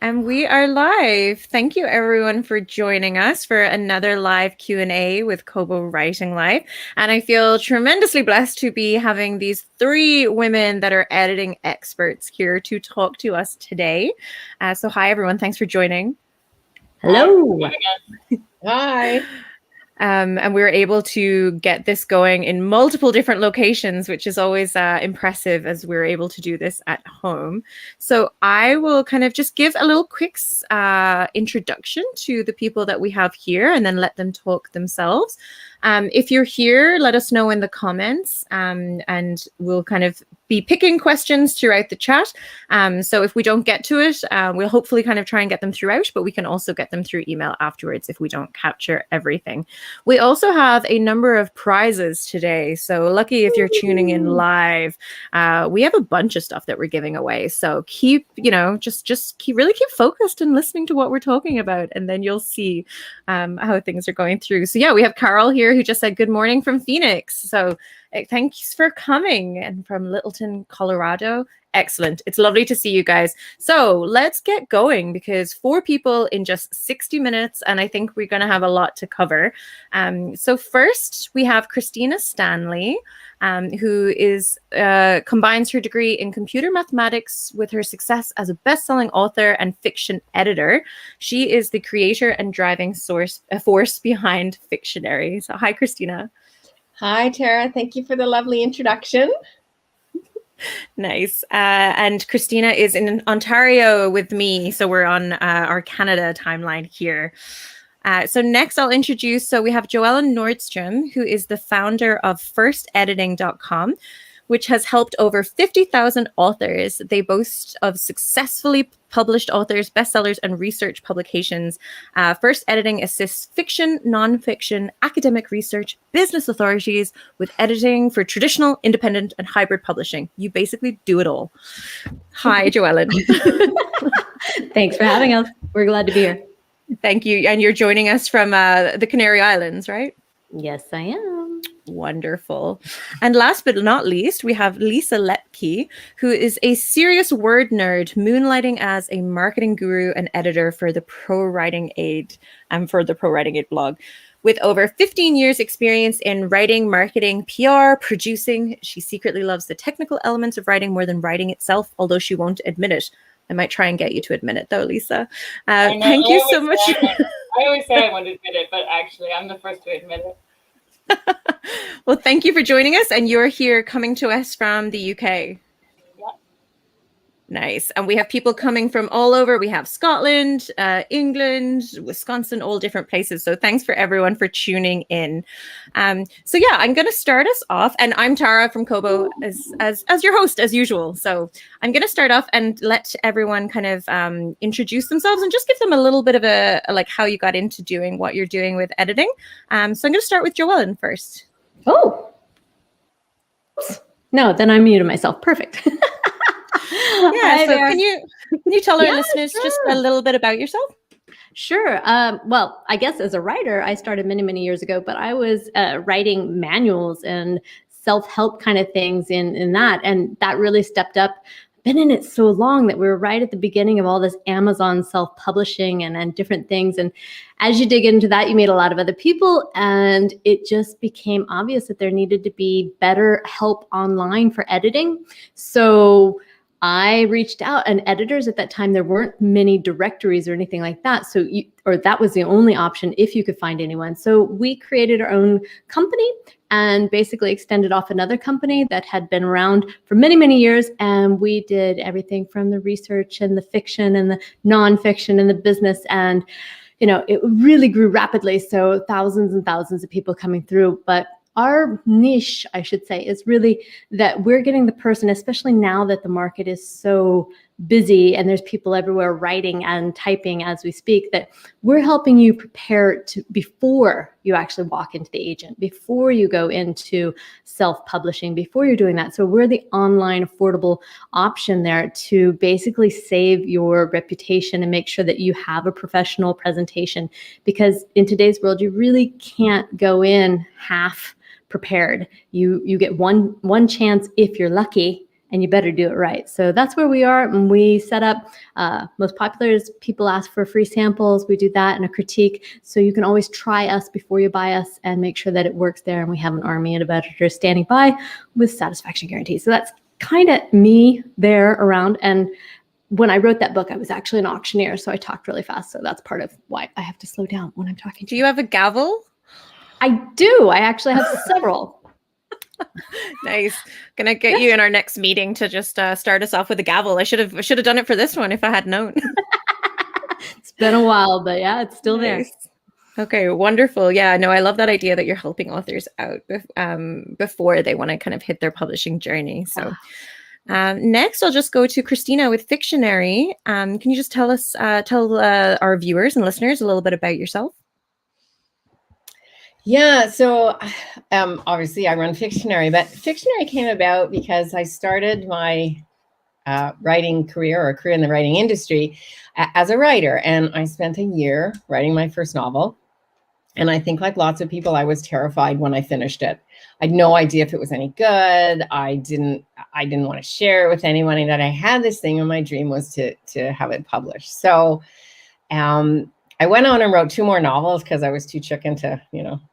And we are live. Thank you everyone for joining us for another live Q&A with Kobo Writing Life. And I feel tremendously blessed to be having these three women that are editing experts here to talk to us today. So hi everyone, thanks for joining. Hello. Hi. And we were able to get this going in multiple different locations, which is always impressive as we're able to do this at home. So I will kind of just give a little quick introduction to the people that we have here and then let them talk themselves. If you're here, let us know in the comments and we'll kind of be picking questions throughout the chat. So if we don't get to it, we'll hopefully kind of try and get them throughout, but we can also get them through email afterwards if we don't capture everything. We also have a number of prizes today. So lucky if you're tuning in live, we have a bunch of stuff that we're giving away. So keep, just really keep focused and listening to what we're talking about, and then you'll see how things are going through. So yeah, we have Carol here who just said good morning from Phoenix. So thanks for coming, and from Littleton, Colorado. Excellent. It's lovely to see you guys. So let's get going, because 4 people in just 60 minutes, and I think we're going to have a lot to cover. So first we have Kristina Stanley, who is combines her degree in computer mathematics with her success as a best-selling author and fiction editor. She is the creator and driving force behind Fictionary. So hi, Kristina. Hi, Tara. Thank you for the lovely introduction. Nice. And Kristina is in Ontario with me. So we're on our Canada timeline here. So next I'll introduce, so we have JoEllen Nordstrom, who is the founder of firstediting.com, which has helped over 50,000 authors. They boast of successfully published authors, bestsellers, and research publications. First Editing assists fiction, nonfiction, academic research, business authorities with editing for traditional, independent, and hybrid publishing. You basically do it all. Hi, JoEllen. Thanks for having us. We're glad to be here. Thank you. And you're joining us from the Canary Islands, right? Yes, I am. Wonderful. And last but not least, we have Lisa Lepki, who is a serious word nerd, moonlighting as a marketing guru and editor for the ProWritingAid for the ProWritingAid blog. With over 15 years experience in writing, marketing, PR, producing, she secretly loves the technical elements of writing more than writing itself, although she won't admit it. I might try and get you to admit it, though, Lisa. Thank you so much. I always say I want to admit it, but actually I'm the first to admit it. Well, thank you for joining us. And you're here coming to us from the UK. Nice. And we have people coming from all over. We have Scotland, England, Wisconsin, all different places. So thanks for everyone for tuning in. So yeah, I'm going to start us off, and I'm Tara from Kobo as your host as usual. So I'm going to start off and let everyone kind of introduce themselves and just give them a little bit of a like how you got into doing what you're doing with editing. So I'm going to start with JoEllen first. Oh, no, then I muted myself. Perfect. Yeah, so can you tell our listeners just a little bit about yourself? Sure. Well, I guess as a writer, I started many, many years ago, but I was writing manuals and self-help kind of things in that. And that really stepped up. Been in it so long that we were right at the beginning of all this Amazon self-publishing and different things. And as you dig into that, you meet a lot of other people, and it just became obvious that there needed to be better help online for editing. So I reached out, and editors at that time, there weren't many directories or anything like that. So that was the only option if you could find anyone. So we created our own company and basically extended off another company that had been around for many, many years. And we did everything from the research and the fiction and the nonfiction and the business. And, it really grew rapidly. So thousands and thousands of people coming through. But our niche, I should say, is really that we're getting the person, especially now that the market is so busy and there's people everywhere writing and typing as we speak, that we're helping you prepare before you actually walk into the agent, before you go into self-publishing, before you're doing that. So we're the online affordable option there to basically save your reputation and make sure that you have a professional presentation, because in today's world, you really can't go in half prepared. You get one chance if you're lucky, and you better do it right. So that's where we are. And we set up, most popular is people ask for free samples. We do that and a critique. So you can always try us before you buy us and make sure that it works there. And we have an army of editors standing by with satisfaction guarantees. So that's kind of me there around. And when I wrote that book, I was actually an auctioneer. So I talked really fast. So that's part of why I have to slow down when I'm talking to Do you have a gavel? I do. I actually have several. Nice. Gonna get you in our next meeting to just start us off with a gavel. I should have done it for this one if I had known. It's been a while, but yeah, it's still there. Nice. Okay, wonderful. Yeah, no, I love that idea that you're helping authors out before they want to kind of hit their publishing journey. So next, I'll just go to Kristina with Fictionary. Can you just tell our viewers and listeners a little bit about yourself? Yeah, so obviously I run Fictionary, but Fictionary came about because I started my writing career, or a career in the writing industry, as a writer. And I spent a year writing my first novel. And I think, like lots of people, I was terrified when I finished it. I had no idea if it was any good. I didn't want to share it with anyone. And that I had this thing, and my dream was to have it published. So I went on and wrote 2 more novels because I was too chicken to,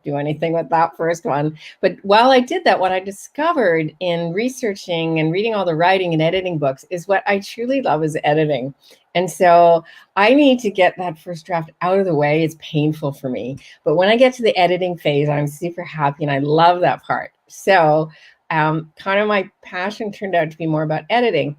do anything with that first one. But while I did that, what I discovered in researching and reading all the writing and editing books is what I truly love is editing. And so I need to get that first draft out of the way. It's painful for me. But when I get to the editing phase, I'm super happy and I love that part. So kind of my passion turned out to be more about editing.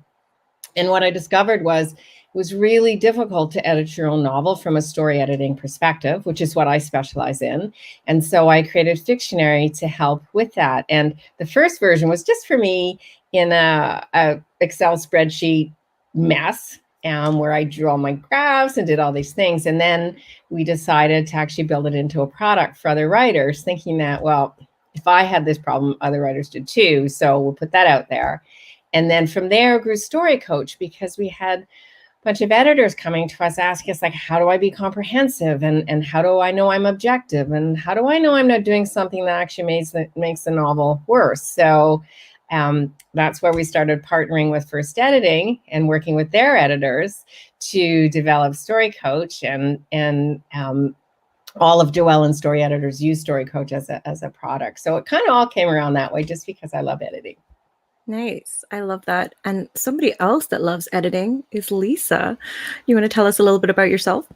And what I discovered was it was really difficult to edit your own novel from a story editing perspective, which is what I specialize in. And so I created Fictionary to help with that. And the first version was just for me in a Excel spreadsheet mess, where I drew all my graphs and did all these things. And then we decided to actually build it into a product for other writers, thinking that, well, if I had this problem, other writers did too. So we'll put that out there. And then from there grew Story Coach, because we had bunch of editors coming to us asking us, like, how do I be comprehensive, and how do I know I'm objective, and how do I know I'm not doing something that actually makes the novel worse? So that's where we started partnering with First Editing and working with their editors to develop Story Coach, and all of JoEllen's story editors use Story Coach as a product. So it kind of all came around that way, just because I love editing. Nice. I love that. And somebody else that loves editing is Lisa. You want to tell us a little bit about yourself?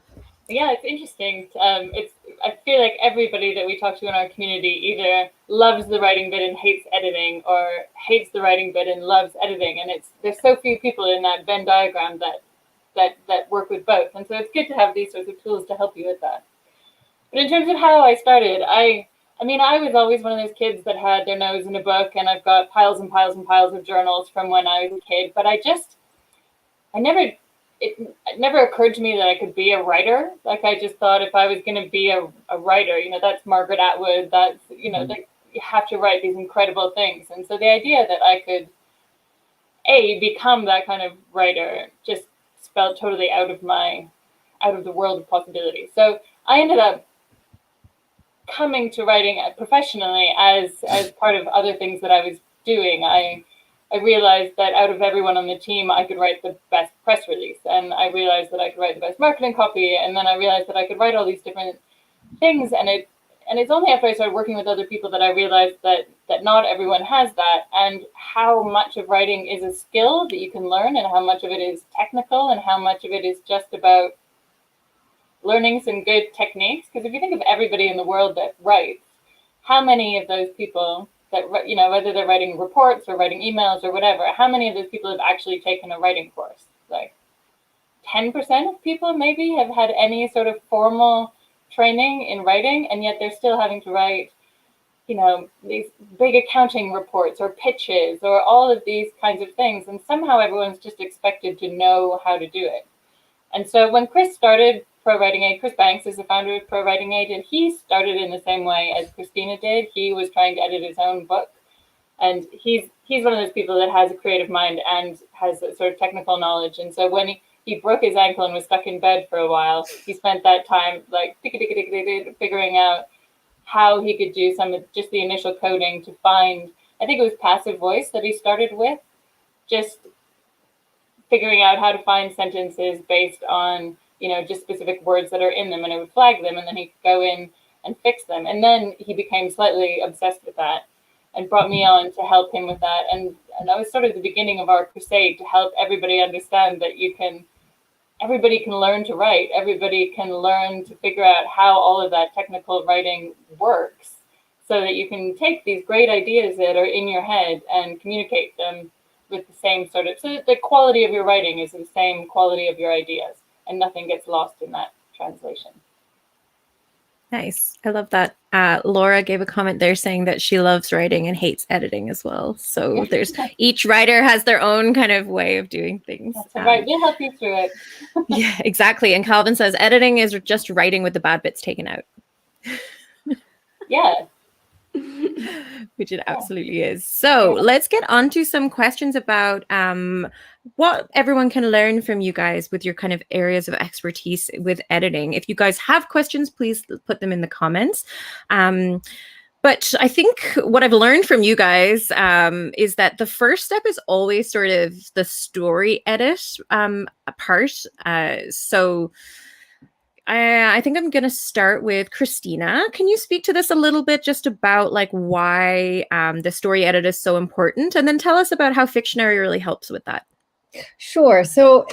Yeah, it's interesting. I feel like everybody that we talk to in our community either loves the writing bit and hates editing, or hates the writing bit and loves editing. And there's so few people in that Venn diagram that work with both. And so it's good to have these sorts of tools to help you with that. But in terms of how I started, I was always one of those kids that had their nose in a book, and I've got piles and piles and piles of journals from when I was a kid. But it never occurred to me that I could be a writer. Like, I just thought if I was going to be a writer, that's Margaret Atwood. That's, like, you have to write these incredible things. And so the idea that I could, become that kind of writer just felt totally out of the world of possibility. So I ended up coming to writing professionally as part of other things that I was doing. I realized that out of everyone on the team, I could write the best press release, and I realized that I could write the best marketing copy, and then I realized that I could write all these different things. And it's only after I started working with other people that I realized that not everyone has that, and how much of writing is a skill that you can learn, and how much of it is technical, and how much of it is just about learning some good techniques. Because if you think of everybody in the world that writes, how many of those people that, whether they're writing reports or writing emails or whatever, how many of those people have actually taken a writing course? Like 10% of people maybe have had any sort of formal training in writing, and yet they're still having to write, these big accounting reports or pitches or all of these kinds of things. And somehow everyone's just expected to know how to do it. And so when Chris started ProWritingAid, Chris Banks is the founder of ProWritingAid, and he started in the same way as Kristina did. He was trying to edit his own book. And he's one of those people that has a creative mind and has a sort of technical knowledge. And so when he broke his ankle and was stuck in bed for a while, he spent that time like figuring out how he could do some of just the initial coding to find, I think it was passive voice that he started with, just figuring out how to find sentences based on, you know, just specific words that are in them, and it would flag them, and then he could go in and fix them. And then he became slightly obsessed with that and brought me on to help him with that. And that was sort of the beginning of our crusade, to help everybody understand that everybody can learn to write. Everybody can learn to figure out how all of that technical writing works, so that you can take these great ideas that are in your head and communicate them with the same sort of, so that the quality of your writing is the same quality of your ideas, and nothing gets lost in that translation. Nice. I love that. Laura gave a comment there saying that she loves writing and hates editing as well. So there's each writer has their own kind of way of doing things. That's right. We'll help you through it. Yeah, exactly. And Calvin says editing is just writing with the bad bits taken out. Yeah. Which it absolutely is. So let's get on to some questions about what everyone can learn from you guys with your kind of areas of expertise with editing. If you guys have questions, please put them in the comments. But I think what I've learned from you guys is that the first step is always sort of the story edit part. So I think I'm going to start with Kristina. Can you speak to this a little bit, just about like why the story edit is so important, and then tell us about how Fictionary really helps with that? Sure. So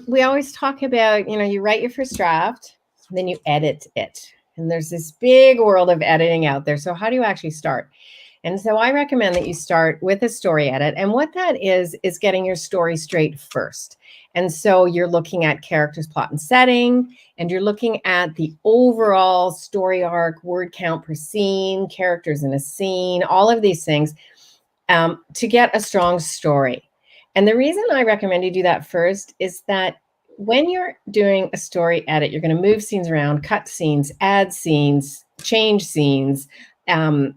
we always talk about, you know, you write your first draft, then you edit it. And there's this big world of editing out there. So how do you actually start? And so I recommend that you start with a story edit. And what that is getting your story straight first. And so you're looking at characters, plot, and setting, and you're looking at the overall story arc, word count per scene, characters in a scene, all of these things to get a strong story. And the reason I recommend you do that first is that when you're doing a story edit, you're going to move scenes around, cut scenes, add scenes, change scenes. And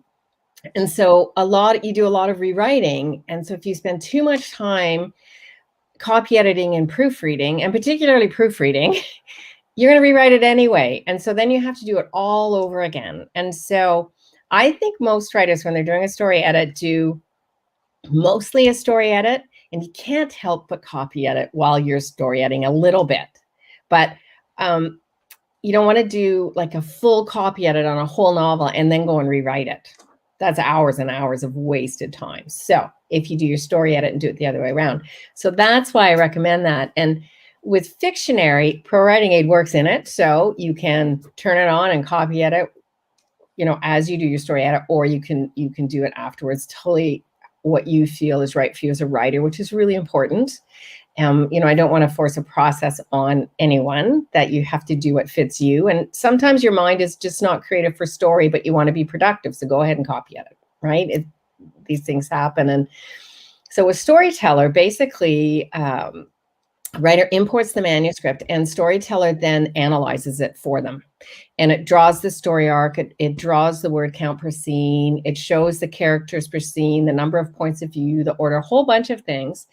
so you do a lot of rewriting. And so if you spend too much time copy editing and proofreading, and particularly proofreading, you're going to rewrite it anyway. And so then you have to do it all over again. And so I think most writers, when they're doing a story edit, do mostly a story edit. And you can't help but copy edit while you're story editing a little bit. But you don't want to do like a full copy edit on a whole novel and then go and rewrite it. That's hours and hours of wasted time. So if you do your story edit and do it the other way around. So that's why I recommend that. And with Fictionary, ProWritingAid works in it. So you can turn it on and copy edit, you know, as you do your story edit, or you can do it afterwards. Totally what you feel is right for you as a writer, which is really important. You know, I don't want to force a process on anyone, that you have to do what fits you. And sometimes your mind is just not creative for story, but you want to be productive. So go ahead and copy edit, right? These things happen. And so with Storyteller, basically, writer imports the manuscript and Storyteller then analyzes it for them. And it draws the story arc, it draws the word count per scene, it shows the characters per scene, the number of points of view, the order, a whole bunch of things.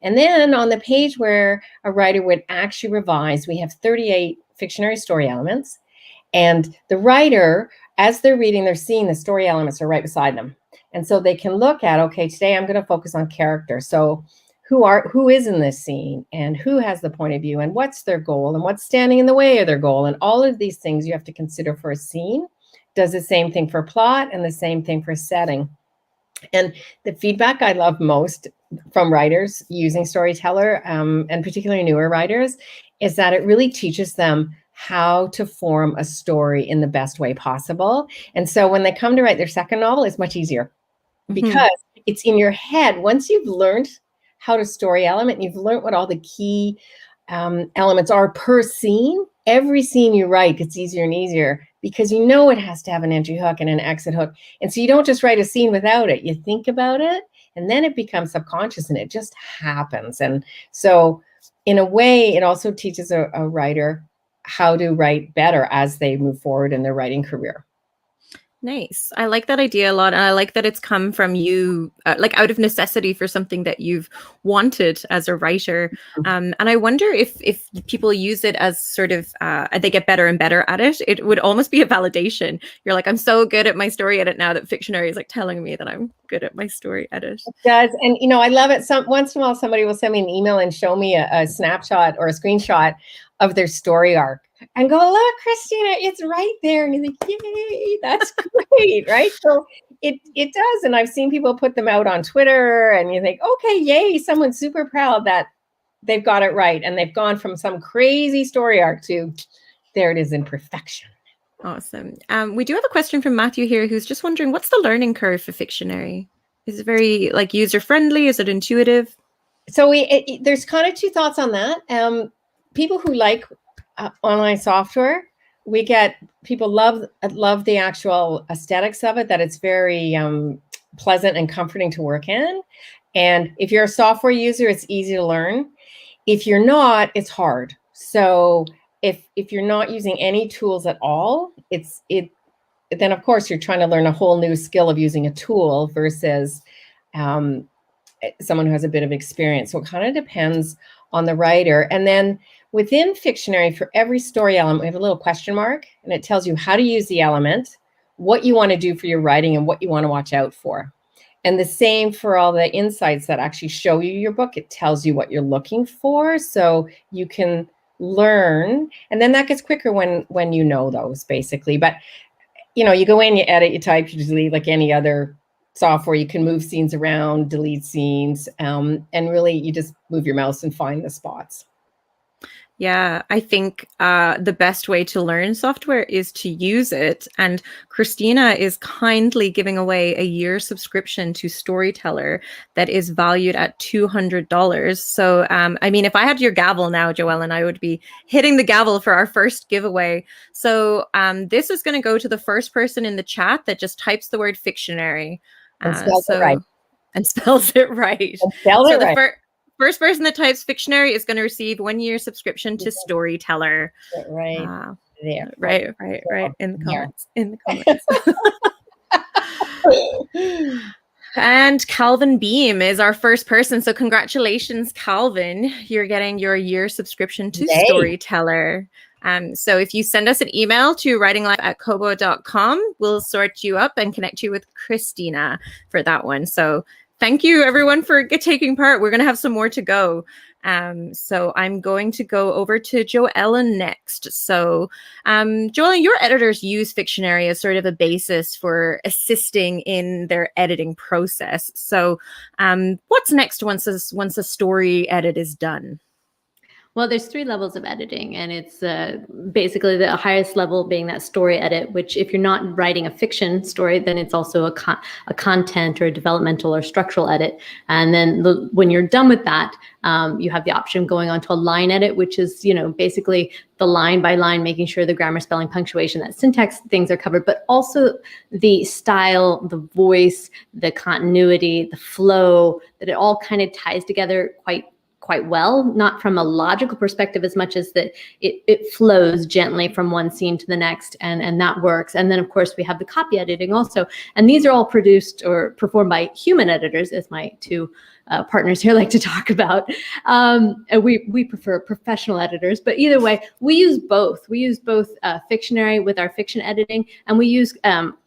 And then on the page where a writer would actually revise, we have 38 Fictionary story elements. And the writer, as they're reading, they're seeing the story elements are right beside them. And so they can look at, okay, today I'm going to focus on character. So who is in this scene, and who has the point of view, and what's their goal, and what's standing in the way of their goal, and all of these things you have to consider for a scene. Does the same thing for plot and the same thing for setting. And the feedback I love most from writers using Storyteller, and particularly newer writers, is that it really teaches them how to form a story in the best way possible. And so when they come to write their second novel, it's much easier because it's in your head. Once you've learned how to story element, you've learned what all the key elements are per scene. Every scene you write gets easier and easier because you know it has to have an entry hook and an exit hook. And so you don't just write a scene without it. You think about it, and then it becomes subconscious and it just happens. And so in a way, it also teaches a writer how to write better as they move forward in their writing career. Nice. I like that idea a lot. And I like that it's come from you, like out of necessity for something that you've wanted as a writer. And I wonder if people use it as sort of, they get better and better at it. It would almost be a validation. You're like, I'm so good at my story edit now that Fictionary is like telling me that I'm good at my story edit. It does. And, I love it. Once in a while, somebody will send me an email and show me a snapshot or a screenshot of their story arc and go, look, Kristina, it's right there. And you think, yay, that's great, right? So it does. And I've seen people put them out on Twitter and you think, okay, yay, someone's super proud that they've got it right. And they've gone from some crazy story arc to there it is in perfection. Awesome. We do have a question from Matthew here who's just wondering, what's the learning curve for Fictionary? Is it very like user-friendly? Is it intuitive? So there's kind of two thoughts on that. People who like online software, we get people love the actual aesthetics of it, that it's very pleasant and comforting to work in. And if you're a software user, it's easy to learn. If you're not, it's hard. So if you're not using any tools at all, then of course you're trying to learn a whole new skill of using a tool versus someone who has a bit of experience. So it kind of depends on the writer. And then within Fictionary, for every story element, we have a little question mark, and it tells you how to use the element, what you want to do for your writing, and what you want to watch out for. And the same for all the insights that actually show you your book. It tells you what you're looking for, so you can learn. And then that gets quicker when you know those, basically. But, you go in, you edit, you type, you delete, like any other software. You can move scenes around, delete scenes, and really you just move your mouse and find the spots. Yeah, I think the best way to learn software is to use it. And Kristina is kindly giving away a year subscription to Storyteller that is valued at $200. So, I mean, if I had your gavel now, JoEllen, I would be hitting the gavel for our first giveaway. So this is going to go to the first person in the chat that just types the word Fictionary. And spells it right. And spells it right. And spells it right. First person that types Fictionary is going to receive 1 year subscription to Storyteller. Right there. Right. In the comments. And Calvin Beam is our first person. So congratulations, Calvin. You're getting your year subscription to Storyteller. So if you send us an email to writinglife@kobo.com, we'll sort you up and connect you with Kristina for that one. So thank you, everyone, for taking part. We're going to have some more to go. So I'm going to go over to JoEllen next. So JoEllen, your editors use Fictionary as sort of a basis for assisting in their editing process. So what's next once a story edit is done? Well, there's 3 levels of editing, and it's basically the highest level being that story edit, which if you're not writing a fiction story, then it's also a content or a developmental or structural edit. And then when you're done with that, you have the option of going on to a line edit, which is, basically the line by line, making sure the grammar, spelling, punctuation, that syntax things are covered, but also the style, the voice, the continuity, the flow, that it all kind of ties together quite well, not from a logical perspective as much as that it flows gently from one scene to the next, and that works. And then of course we have the copy editing also, and these are all produced or performed by human editors, as my 2 partners here like to talk about. And we prefer professional editors, but either way, we use both. We use both Fictionary with our fiction editing, and we use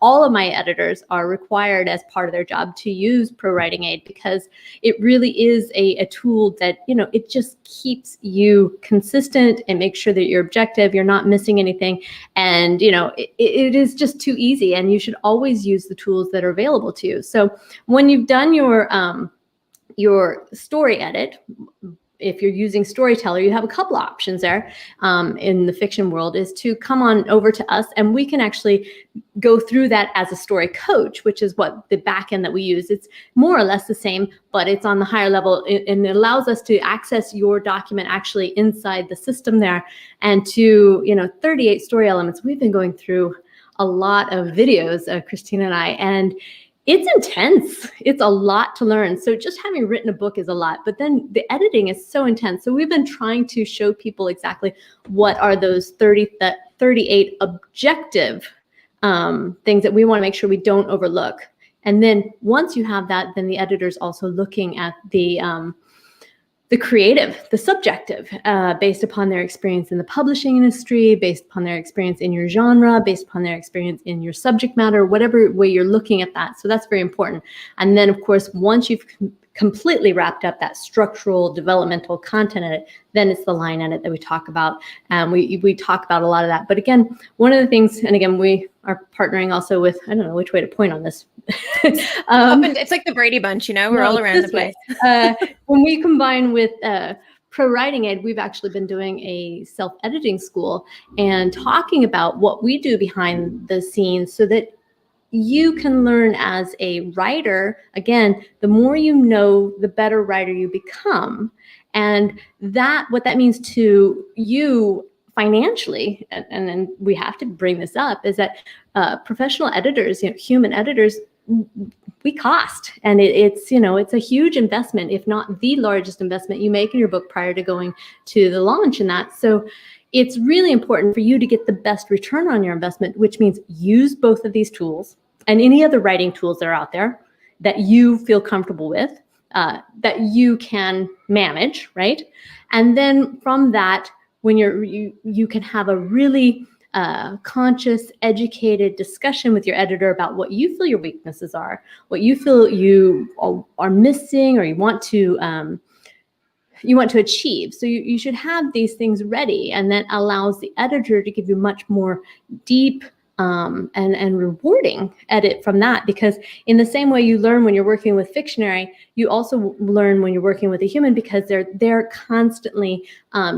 all of my editors are required as part of their job to use ProWritingAid, because it really is a tool that, it just keeps you consistent and makes sure that you're objective, you're not missing anything. And, it is just too easy, and you should always use the tools that are available to you. So when you've done your story edit, if you're using Storyteller, you have a couple options there in the fiction world, is to come on over to us, and we can actually go through that as a story coach, which is what the back end that we use. It's more or less the same, but it's on the higher level, and it allows us to access your document actually inside the system there. And to 38 story elements. We've been going through a lot of videos, Kristina and I, and it's intense. It's a lot to learn. So just having written a book is a lot, but then the editing is so intense. So we've been trying to show people exactly what are those 38 objective things that we want to make sure we don't overlook. And then once you have that, then the editor's also looking at the creative, the subjective, based upon their experience in the publishing industry, based upon their experience in your genre, based upon their experience in your subject matter, whatever way you're looking at that. So that's very important. And then, of course, once you've completely wrapped up that structural developmental content edit, then it's the line edit that we talk about. We talk about a lot of that. But again, one of the things, and again, we are partnering also with, I don't know which way to point on this. It's like the Brady Bunch, we're all around the place. When we combine with ProWritingAid, we've actually been doing a self-editing school and talking about what we do behind the scenes so that you can learn as a writer. Again, the more you know, the better writer you become. And what that means to you financially, and then we have to bring this up, is that professional editors, human editors, we cost. And it's a huge investment, if not the largest investment you make in your book prior to going to the launch and that. So it's really important for you to get the best return on your investment, which means use both of these tools and any other writing tools that are out there that you feel comfortable with, that you can manage, right? And then from that, when you can have a really conscious, educated discussion with your editor about what you feel your weaknesses are, what you feel you are missing, or you want to achieve. So you should have these things ready, and that allows the editor to give you much more deep and rewarding edit from that, because in the same way you learn when you're working with Fictionary, you also learn when you're working with a human, because they're constantly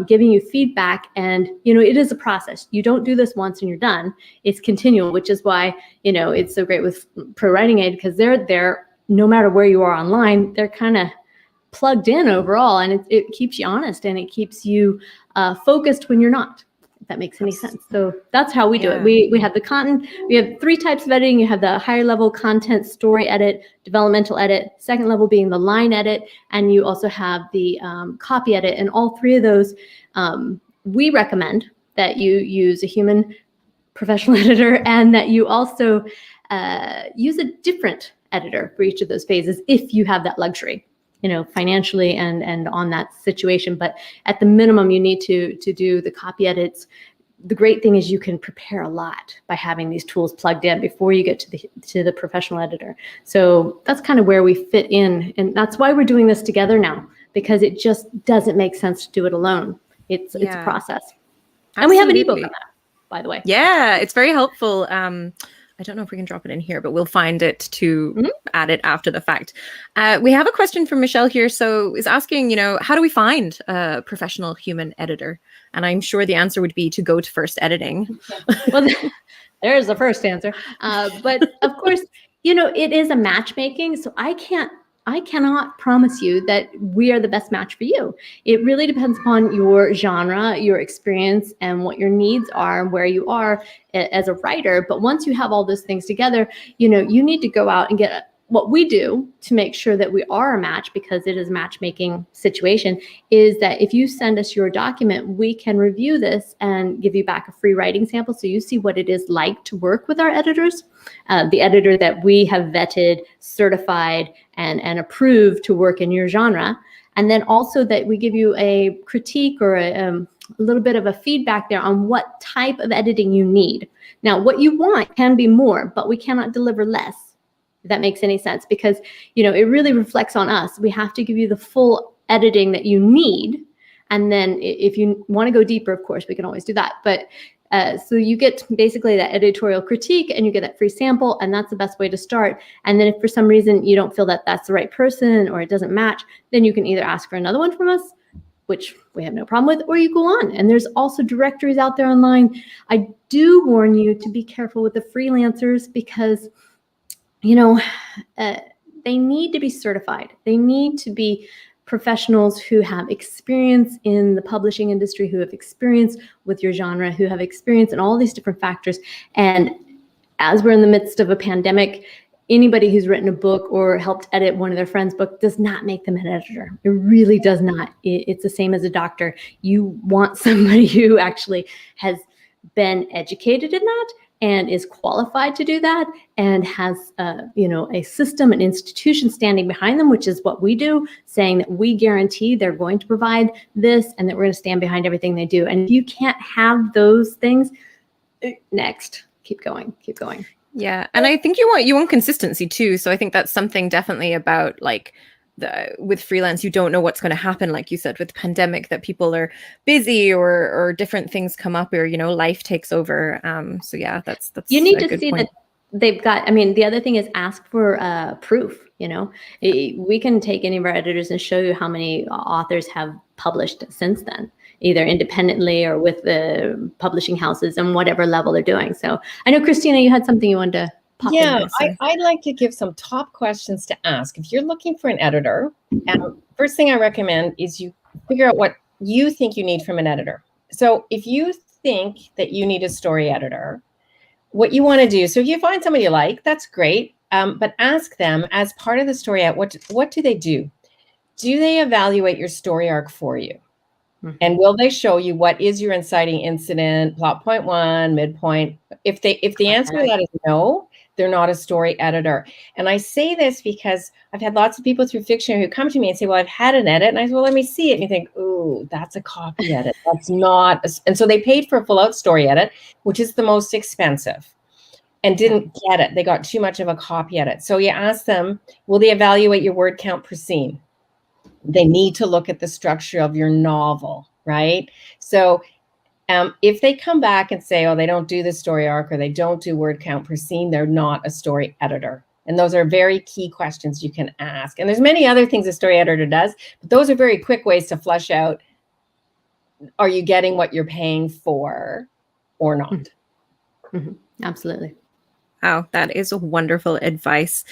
giving you feedback. And it is a process. You don't do this once and you're done. It's continual, which is why it's so great with ProWritingAid, because they're no matter where you are online, they're kind of plugged in overall, and it keeps you honest, and it keeps you focused when you're not. If that makes any sense. So that's how we do it. We have the content. We have 3 types of editing. You have the higher level content story edit, developmental edit, second level being the line edit, and you also have the copy edit. And all 3 of those, we recommend that you use a human professional editor, and that you also use a different editor for each of those phases if you have that luxury, financially and on that situation. But at the minimum, you need to do the copy edits. The great thing is you can prepare a lot by having these tools plugged in before you get to the professional editor. So that's kind of where we fit in. And that's why we're doing this together now, because it just doesn't make sense to do it alone. It's a process. Absolutely. And we have an ebook on that, by the way. Yeah, it's very helpful. I don't know if we can drop it in here, but we'll find it to add it after the fact. We have a question from Michelle here. So is asking, how do we find a professional human editor? And I'm sure the answer would be to go to First Editing. Well, there's the first answer. But of course, it is a matchmaking. So I cannot promise you that we are the best match for you. It really depends upon your genre, your experience, and what your needs are, and where you are as a writer. But once you have all those things together, you need to go out and get what we do to make sure that we are a match, because it is a matchmaking situation, is that if you send us your document, we can review this and give you back a free writing sample, so you see what it is like to work with our editors, the editor that we have vetted, certified, and approved to work in your genre. And then also that we give you a critique or a little bit of a feedback there on what type of editing you need. Now, what you want can be more, but we cannot deliver less. If that makes any sense, because it really reflects on us. We have to give you the full editing that you need, and then if you want to go deeper, of course, we can always do that. But so you get basically that editorial critique, and you get that free sample, and that's the best way to start. And then if for some reason you don't feel that that's the right person, or it doesn't match, then you can either ask for another one from us, which we have no problem with, or you go on. And there's also directories out there online. I do warn you to be careful with the freelancers, because they need to be certified. They need to be professionals who have experience in the publishing industry, who have experience with your genre, who have experience in all these different factors. And as we're in the midst of a pandemic, anybody who's written a book or helped edit one of their friend's book does not make them an editor. It really does not. It's the same as a doctor. You want somebody who actually has been educated in that, and is qualified to do that and has a system, an institution standing behind them, which is what we do, saying that we guarantee they're going to provide this and that we're going to stand behind everything they do. And if you can't have those things, next, keep going. Yeah, and I think you want consistency too. So I think that's something definitely about like with freelance, you don't know what's going to happen, like you said, with the pandemic, that people are busy or different things come up, or life takes over. So yeah, that's you need a to good see point. that they've got. I mean, the other thing is ask for proof. We can take any of our editors and show you how many authors have published since then, either independently or with the publishing houses and whatever level they're doing. So I know, Kristina, you had something you wanted to pop in there, so. I'd like to give some top questions to ask. If you're looking for an editor, first thing I recommend is you figure out what you think you need from an editor. So if you think that you need a story editor, what you want to do, so if you find somebody you like, that's great, but ask them as part of the story out, what do they do? Do they evaluate your story arc for you? And will they show you what is your inciting incident, plot point 1, midpoint? If the answer to that is no, they're not a story editor. And I say this because I've had lots of people through Fictionary who come to me and say, well, I've had an edit. And I say, well, let me see it. And you think, ooh, that's a copy edit. That's not. And so they paid for a full out story edit, which is the most expensive, and didn't get it. They got too much of a copy edit. So you ask them, will they evaluate your word count per scene? They need to look at the structure of your novel, right? So if they come back and say, oh, they don't do the story arc or they don't do word count per scene, they're not a story editor. And those are very key questions you can ask. And there's many other things a story editor does, but those are very quick ways to flush out, are you getting what you're paying for or not? Mm-hmm. Absolutely. Wow, that is wonderful advice.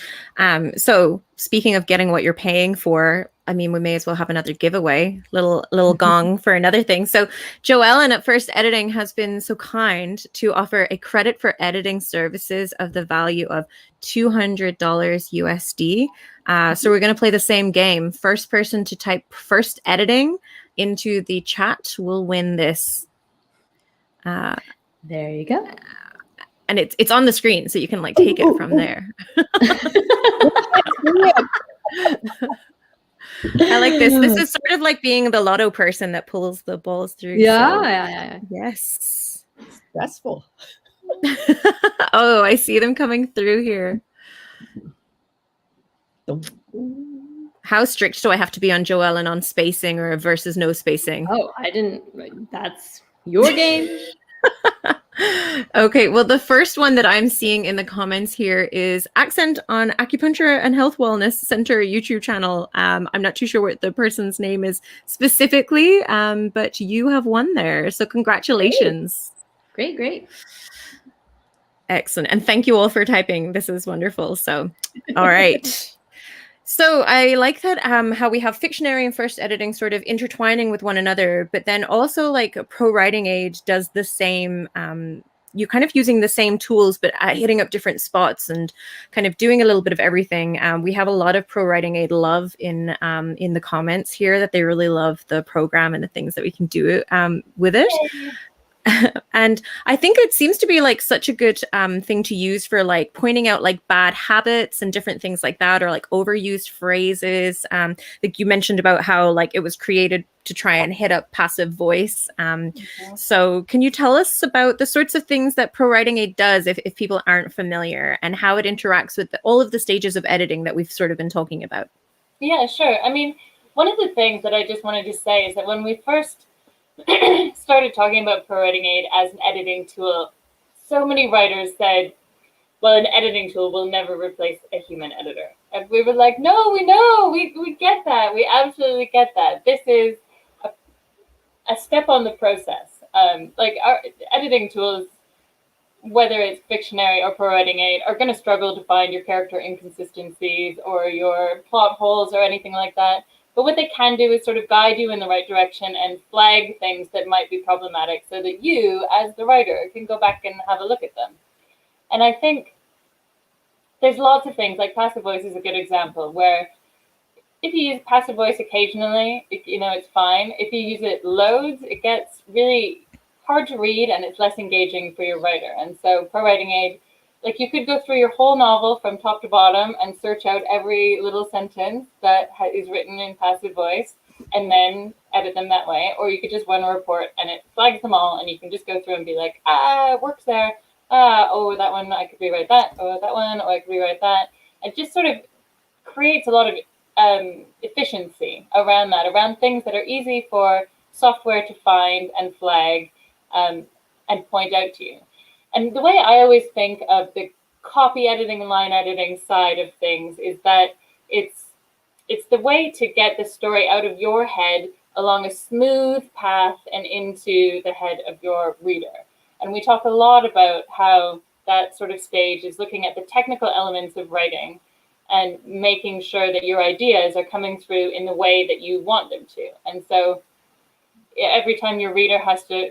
So speaking of getting what you're paying for, I mean, we may as well have another giveaway, little gong for another thing. So JoEllen at First Editing has been so kind to offer a credit for editing services of the value of $200 USD. So we're going to play the same game. First person to type First Editing into the chat will win this. There you go. And it's on the screen, so you can like take it from there. I like this. This is sort of like being the lotto person that pulls the balls through. Yeah. Yes. Stressful. Oh, I see them coming through here. How strict do I have to be on JoEllen on spacing or versus no spacing? Oh, I didn't. That's your game. Okay, well, the first one that I'm seeing in the comments here is accent on Acupuncture and Health Wellness Center YouTube channel. I'm not too sure what the person's name is specifically, but you have won there. So congratulations. Great. Excellent. And thank you all for typing. This is wonderful. So, all right. So I like that how we have Fictionary and First Editing sort of intertwining with one another, but then also like ProWritingAid does the same. You're kind of using the same tools, but hitting up different spots and kind of doing a little bit of everything. We have a lot of ProWritingAid love in the comments here, that they really love the program and the things that we can do with it. And I think it seems to be like such a good thing to use for like pointing out like bad habits and different things like that, or like overused phrases. Like you mentioned about how like it was created to try and hit up passive voice. So can you tell us about the sorts of things that ProWritingAid does if people aren't familiar, and how it interacts with all of the stages of editing that we've sort of been talking about? Yeah, sure. I mean, one of the things that I just wanted to say is that when we first started talking about ProWritingAid as an editing tool, so many writers said, well, an editing tool will never replace a human editor. And we were like, no, we know, we get that. We absolutely get that. This is a step on the process. Like our editing tools, whether it's Fictionary or ProWritingAid, are going to struggle to find your character inconsistencies or your plot holes or anything like that. But what they can do is sort of guide you in the right direction and flag things that might be problematic so that you, as the writer, can go back and have a look at them. And I think there's lots of things, like passive voice is a good example, where if you use passive voice occasionally, it's fine. If you use it loads, it gets really hard to read and it's less engaging for your writer. And so ProWritingAid, like you could go through your whole novel from top to bottom and search out every little sentence that is written in passive voice and then edit them that way. Or you could just run a report and it flags them all and you can just go through and be like, it works there. Oh, that one, I could rewrite that. Oh, that one, I could rewrite that. It just sort of creates a lot of efficiency around that, around things that are easy for software to find and flag and point out to you. And the way I always think of the copy editing and line editing side of things is that it's the way to get the story out of your head along a smooth path and into the head of your reader. And we talk a lot about how that sort of stage is looking at the technical elements of writing and making sure that your ideas are coming through in the way that you want them to. And so every time your reader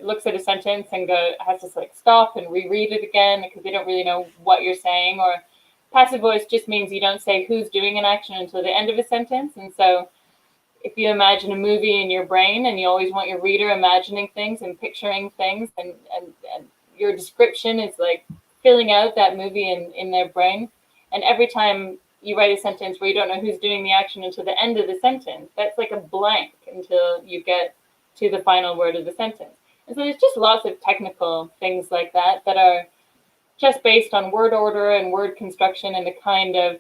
looks at a sentence and has to like stop and reread it again because they don't really know what you're saying, or passive voice just means you don't say who's doing an action until the end of a sentence. And so if you imagine a movie in your brain and you always want your reader imagining things and picturing things and your description is like filling out that movie in their brain. And every time you write a sentence where you don't know who's doing the action until the end of the sentence, that's like a blank until you get to the final word of the sentence. And so there's just lots of technical things like that are just based on word order and word construction and the kind of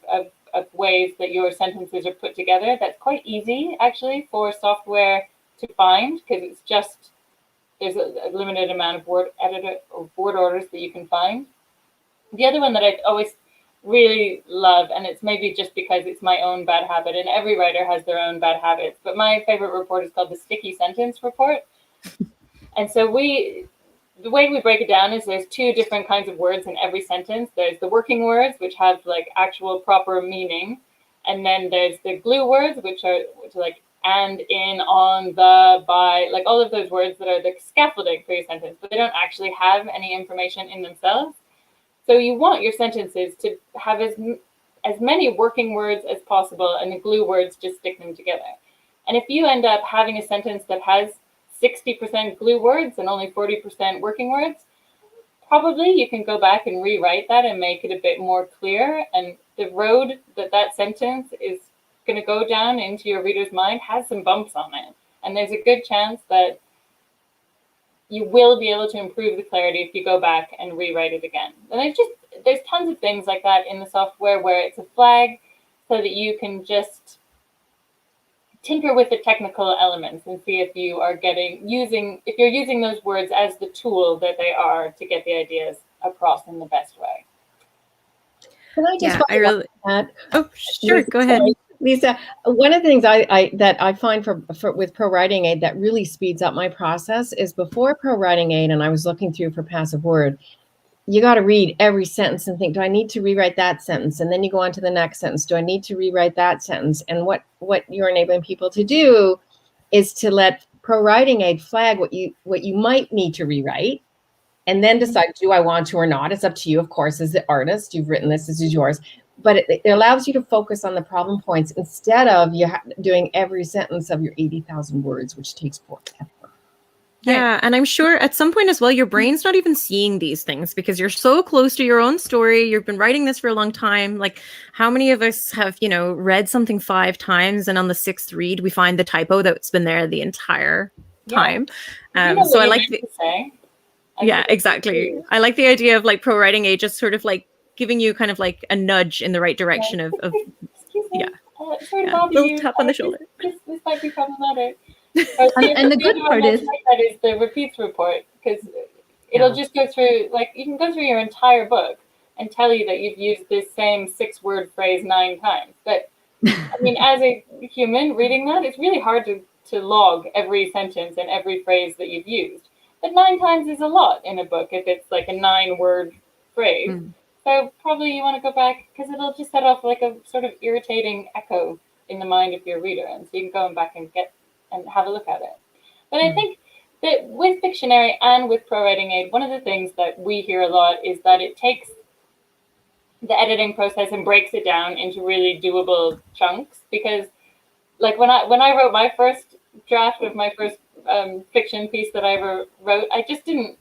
ways that your sentences are put together. That's quite easy actually for software to find because it's just, there's a limited amount of word editor or word orders that you can find. The other one that I always really love, and it's maybe just because it's my own bad habit, and every writer has their own bad habits, but my favorite report is called the sticky sentence report. And so the way we break it down is there's two different kinds of words in every sentence. There's the working words, which have like actual proper meaning. And then there's the glue words, which are like and, in, on, the, by, like all of those words that are the scaffolding for your sentence, but they don't actually have any information in themselves. So you want your sentences to have as many working words as possible, and the glue words just stick them together. And if you end up having a sentence that has 60% glue words and only 40% working words, probably you can go back and rewrite that and make it a bit more clear. And the road that sentence is going to go down into your reader's mind has some bumps on it. And there's a good chance that you will be able to improve the clarity if you go back and rewrite it again. And there's tons of things like that in the software where it's a flag so that you can just tinker with the technical elements and see if you are if you're using those words as the tool that they are to get the ideas across in the best way. Can I just follow up on that? Oh, sure. Lisa, go ahead. Lisa, one of the things that I find with ProWritingAid that really speeds up my process is before ProWritingAid, and I was looking through for passive word, you got to read every sentence and think, do I need to rewrite that sentence? And then you go on to the next sentence. Do I need to rewrite that sentence? And what you're enabling people to do is to let ProWritingAid flag what you might need to rewrite, and then decide, do I want to or not? It's up to you, of course, as the artist. You've written this is yours. But it allows you to focus on the problem points instead of doing every sentence of your 80,000 words, which takes forever. Yeah, and I'm sure at some point as well, your brain's not even seeing these things because you're so close to your own story. You've been writing this for a long time. Like, how many of us have, read something 5 times and on the 6th read, we find the typo that's been there the entire time? So I like yeah, exactly. I like the idea of like ProWritingAid just sort of like giving you kind of like a nudge in the right direction of yeah. Little tap on the shoulder. This might be problematic. And the good part is that is the repeats report, because it'll just go through, like, you can go through your entire book and tell you that you've used this same 6-word phrase 9 times. But I mean, as a human reading that, it's really hard to log every sentence and every phrase that you've used. But 9 times is a lot in a book if it's like a 9-word phrase. So probably you want to go back, because it'll just set off like a sort of irritating echo in the mind of your reader. And so you can go back and have a look at it. But I think that with Fictionary and with ProWritingAid, one of the things that we hear a lot is that it takes the editing process and breaks it down into really doable chunks. Because like when I wrote my first draft of my first fiction piece that I ever wrote, I just didn't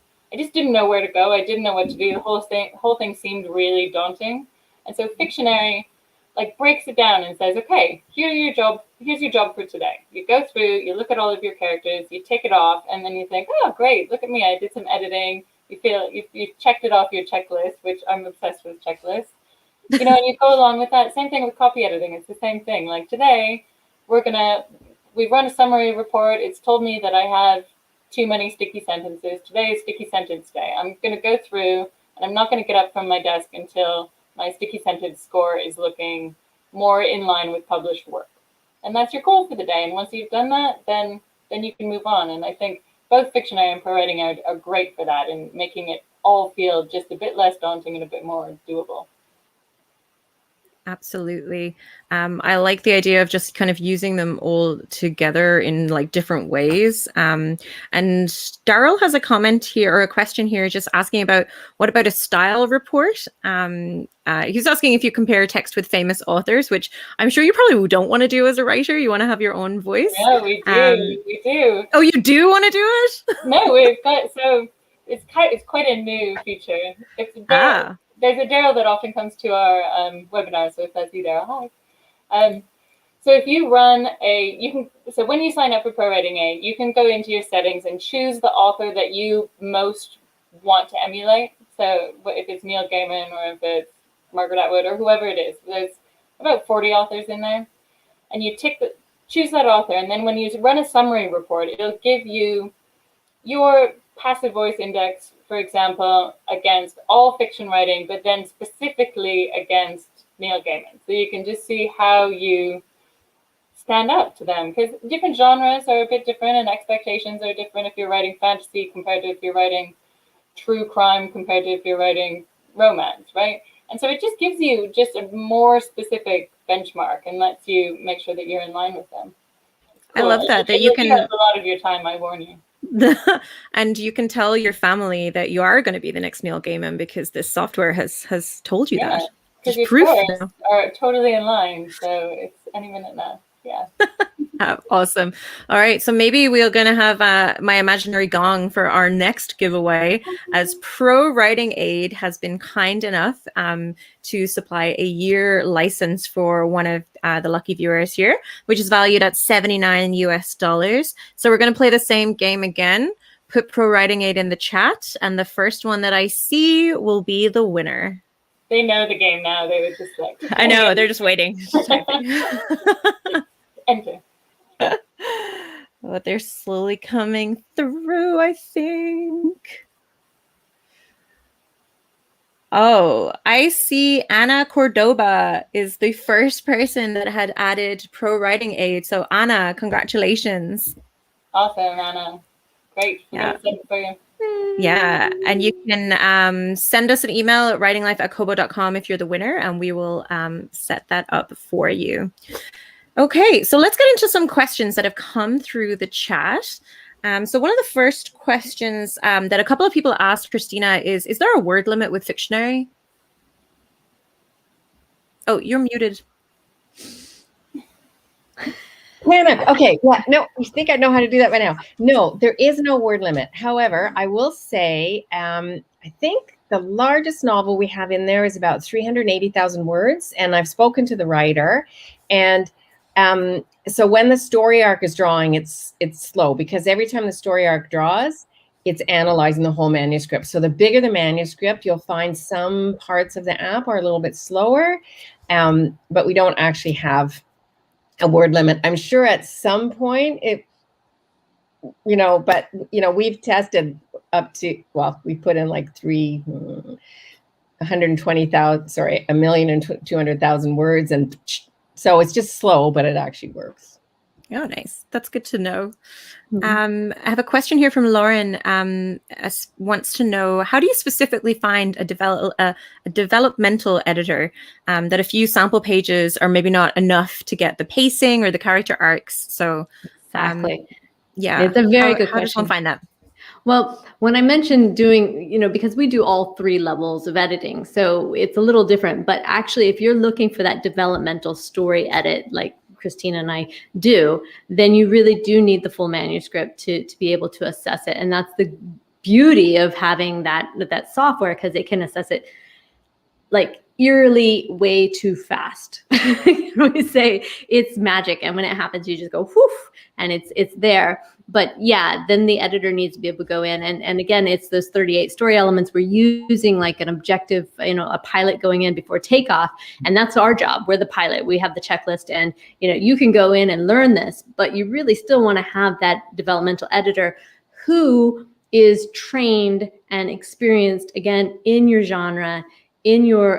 know where to go. I didn't know what to do. The whole thing seemed really daunting. And so Fictionary like breaks it down and says, okay, here's your job for today. You go through, you look at all of your characters, you tick it off, and then you think, oh, great, look at me, I did some editing. You feel you've checked it off your checklist, which I'm obsessed with checklists. And you go along with that. Same thing with copy editing. It's the same thing. Like today, we run a summary report. It's told me that I have too many sticky sentences. Today is sticky sentence day. I'm going to go through, and I'm not going to get up from my desk until my sticky sentence score is looking more in line with published work. And that's your goal for the day. And once you've done that, then you can move on. And I think both Fictionary and ProWritingAid are great for that and making it all feel just a bit less daunting and a bit more doable. Absolutely. I like the idea of just kind of using them all together in like different ways. And Daryl has a comment here or a question here just asking about what about a style report? He's asking if you compare text with famous authors, which I'm sure you probably don't want to do as a writer. You want to have your own voice. Yeah, we do. We do. Oh, you do want to do it? No, we've got, so it's quite a new feature. There's a Daryl that often comes to our webinar, so if that's you, Daryl, hi. So if you run so when you sign up for ProWritingAid, you can go into your settings and choose the author that you most want to emulate. So if it's Neil Gaiman or if it's Margaret Atwood or whoever it is, there's about 40 authors in there, and you choose that author, and then when you run a summary report, it'll give you your passive voice index, for example, against all fiction writing, but then specifically against Neil Gaiman. So you can just see how you stand up to them, because different genres are a bit different and expectations are different if you're writing fantasy compared to if you're writing true crime compared to if you're writing romance, right? And so it just gives you just a more specific benchmark and lets you make sure that you're in line with them. Cool. I love that you can a lot of your time, I warn you. And you can tell your family that you are going to be the next Neil Gaiman because this software has told you that. Because your scores are totally in line, so it's any minute now. Yeah. Awesome. All right. So maybe we're going to have my imaginary gong for our next giveaway, as ProWritingAid has been kind enough to supply a year license for one of the lucky viewers here, which is valued at $79 US. So we're going to play the same game again. Put ProWritingAid in the chat, and the first one that I see will be the winner. They know the game now. They were just like, I know, they're just waiting. Enter. Well, they're slowly coming through, I think. Oh, I see Anna Cordoba is the first person that had added ProWritingAid. So Anna, congratulations. Awesome, Anna. Great. Yeah. For you. Yeah, and you can send us an email at writinglife@kobo.com if you're the winner, and we will set that up for you. Okay, so let's get into some questions that have come through the chat. So one of the first questions that a couple of people asked Christina is there a word limit with Fictionary? Oh, you're muted. Okay, yeah, no, I think I know how to do that right now. No, there is no word limit. However, I will say, I think the largest novel we have in there is about 380,000 words, and I've spoken to the writer, and so when the story arc is drawing, it's slow, because every time the story arc draws, it's analyzing the whole manuscript. So the bigger the manuscript, you'll find some parts of the app are a little bit slower, but we don't actually have a word limit. I'm sure at some point but we've tested up to, well, we put in like 1,200,000 words, and so it's just slow, but it actually works. Oh, nice. That's good to know. I have a question here from Lauren. Wants to know, how do you specifically find a developmental editor that a few sample pages are maybe not enough to get the pacing or the character arcs? So, exactly. Yeah, it's a very good question. How does one find that? Well, when I mentioned doing, because we do all 3 levels of editing, so it's a little different. But actually, if you're looking for that developmental story edit, like Kristina and I do, then you really do need the full manuscript to be able to assess it. And that's the beauty of having that software, because it can assess it like eerily way too fast. We say it's magic, and when it happens, you just go whoof, and it's there. But yeah, then the editor needs to be able to go in, and again, it's those 38 story elements. We're using like an objective, a pilot going in before takeoff, and that's our job. We're the pilot. We have the checklist, and you can go in and learn this, but you really still want to have that developmental editor who is trained and experienced, again, in your genre, in your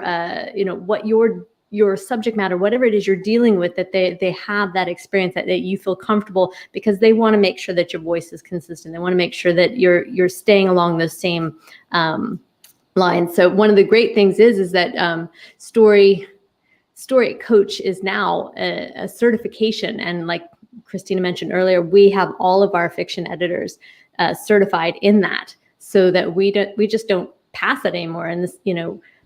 what your subject matter, whatever it is you're dealing with, that they have that experience, that you feel comfortable, because they want to make sure that your voice is consistent. They want to make sure that you're staying along those same lines. So one of the great things is that story coach is now a certification, and like Kristina mentioned earlier, we have all of our fiction editors certified in that, so that we just don't pass it anymore. And this,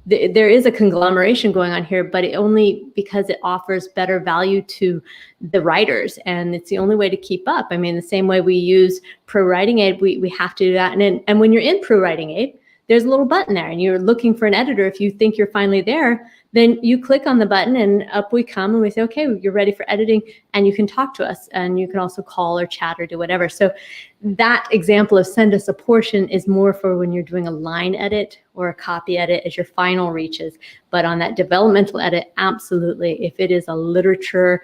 there is a conglomeration going on here, but only because it offers better value to the writers, and it's the only way to keep up. I mean, the same way we use ProWritingAid, we have to do that. And when you're in ProWritingAid, there's a little button there, and you're looking for an editor. If you think you're finally there, then you click on the button, and up we come, and we say, okay, you're ready for editing, and you can talk to us, and you can also call or chat or do whatever. So that example of send us a portion is more for when you're doing a line edit or a copy edit as your final reaches. But on that developmental edit, absolutely, if it is a literature,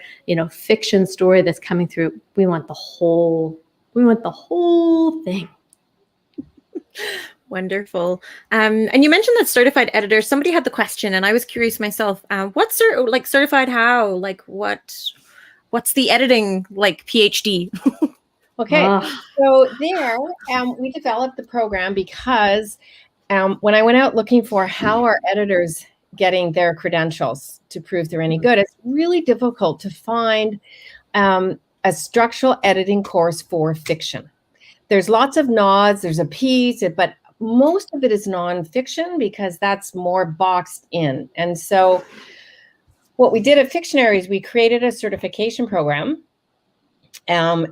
fiction story that's coming through, we want the whole thing. Wonderful. And you mentioned that certified editor. Somebody had the question, and I was curious myself. What's certified how? Like what's the editing like PhD? Okay, so there we developed the program because when I went out looking for how are editors getting their credentials to prove they're any good, it's really difficult to find a structural editing course for fiction. There's lots of nods, there's a piece, but most of it is nonfiction because that's more boxed in. And so what we did at Fictionary is we created a certification program and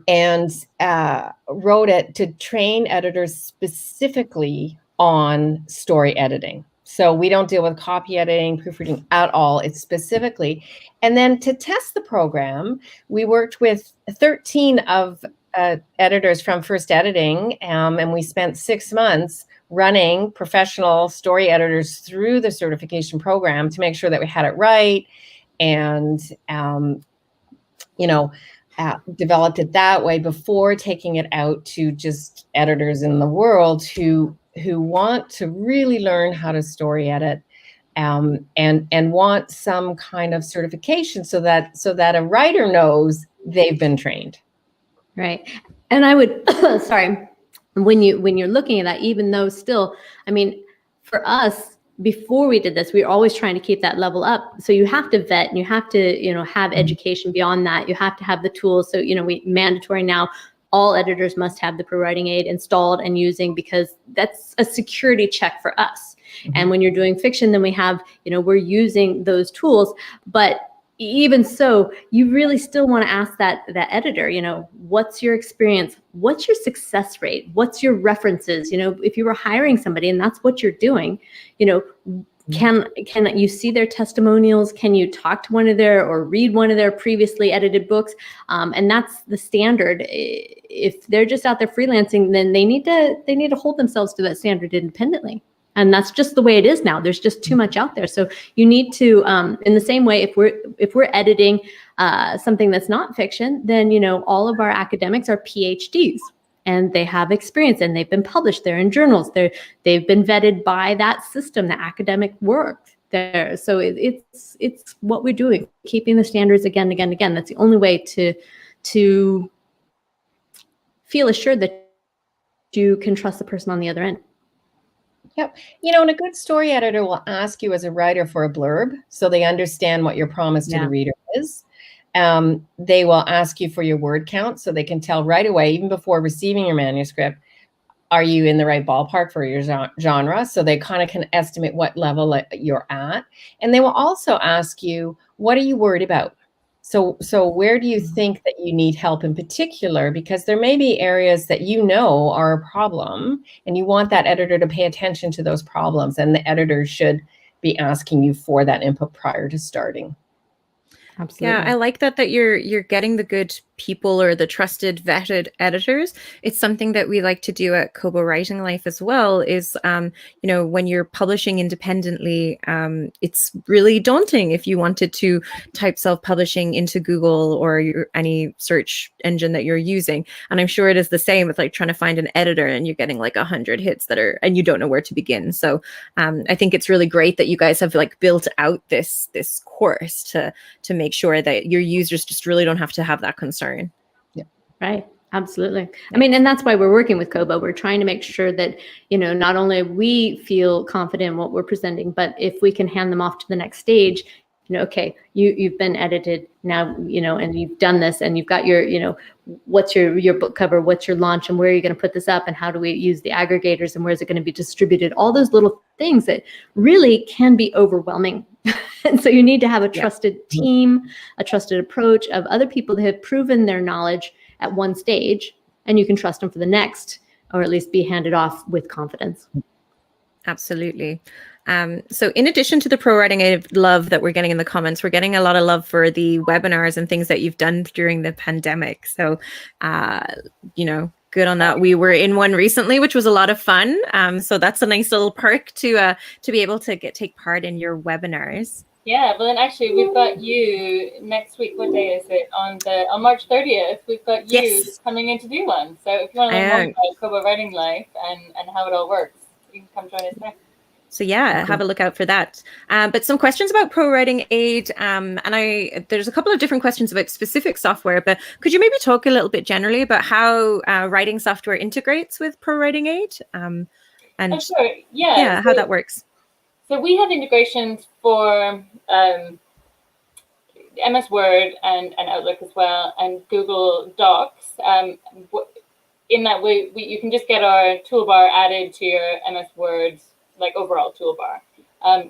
wrote it to train editors specifically on story editing. So we don't deal with copy editing, proofreading at all. It's specifically. And then to test the program, we worked with 13 of editors from First Editing, and we spent 6 months running professional story editors through the certification program to make sure that we had it right, and developed it that way before taking it out to just editors in the world who want to really learn how to story edit, and want some kind of certification so that a writer knows they've been trained. Right. And I would, sorry, when you're looking at that, even though still, I mean, for us, before we did this, we were always trying to keep that level up. So you have to vet, and you have to, have education beyond that. You have to have the tools. So, we mandatory now, all editors must have the ProWritingAid installed and using, because that's a security check for us. Mm-hmm. And when you're doing fiction, then we have, we're using those tools, but even so, you really still want to ask that editor, what's your experience? What's your success rate? What's your references? If you were hiring somebody and that's what you're doing, can you see their testimonials? Can you talk to one of their or read one of their previously edited books? And that's the standard. If they're just out there freelancing, then they need to hold themselves to that standard independently. And that's just the way it is now. There's just too much out there. So you need to, in the same way, if we're editing something that's not fiction, then all of our academics are PhDs, and they have experience, and they've been published. They're in journals. They've been vetted by that system, the academic work there. So it's what we're doing, keeping the standards again and again and again. That's the only way to feel assured that you can trust the person on the other end. Yep. And a good story editor will ask you as a writer for a blurb so they understand what your promise to the reader is. They will ask you for your word count so they can tell right away, even before receiving your manuscript, are you in the right ballpark for your genre? So they kind of can estimate what level you're at. And they will also ask you, what are you worried about? So where do you think that you need help in particular? Because there may be areas that you know are a problem, and you want that editor to pay attention to those problems, and the editor should be asking you for that input prior to starting. Absolutely. Yeah, I like that you're getting the good people or the trusted vetted editors. It's something that we like to do at Kobo Writing Life as well, is when you're publishing independently, it's really daunting if you wanted to type self-publishing into Google or any search engine that you're using. And I'm sure it is the same with like trying to find an editor and you're getting like 100 hits and you don't know where to begin. So I think it's really great that you guys have like built out this course to make sure that your users just really don't have to have that concern. Yeah. Right. Absolutely. I mean, and that's why we're working with Kobo. We're trying to make sure that, not only we feel confident in what we're presenting, but if we can hand them off to the next stage, okay, you've been edited now, and you've done this, and you've got your, what's your book cover, what's your launch, and where are you going to put this up, and how do we use the aggregators, and where is it going to be distributed? All those little things that really can be overwhelming. And so you need to have a trusted team, a trusted approach of other people that have proven their knowledge at one stage, and you can trust them for the next, or at least be handed off with confidence. Absolutely. So in addition to the ProWritingAid love that we're getting in the comments, we're getting a lot of love for the webinars and things that you've done during the pandemic. So, good on that. We were in one recently, which was a lot of fun. So that's a nice little perk to be able to take part in your webinars. Yeah, well, then actually we've got you next week. What day is it? On March 30th, we've got you coming in to do one. So if you want to learn more about Kobo Writing Life and how it all works, you can come join us there. So yeah, have a look out for that. But some questions about ProWritingAid, and there's a couple of different questions about specific software, but could you maybe talk a little bit generally about how writing software integrates with ProWritingAid? Sure. Yeah, how that works. So we have integrations for MS Word and Outlook as well, and Google Docs. In that way, you can just get our toolbar added to your MS Word like overall toolbar.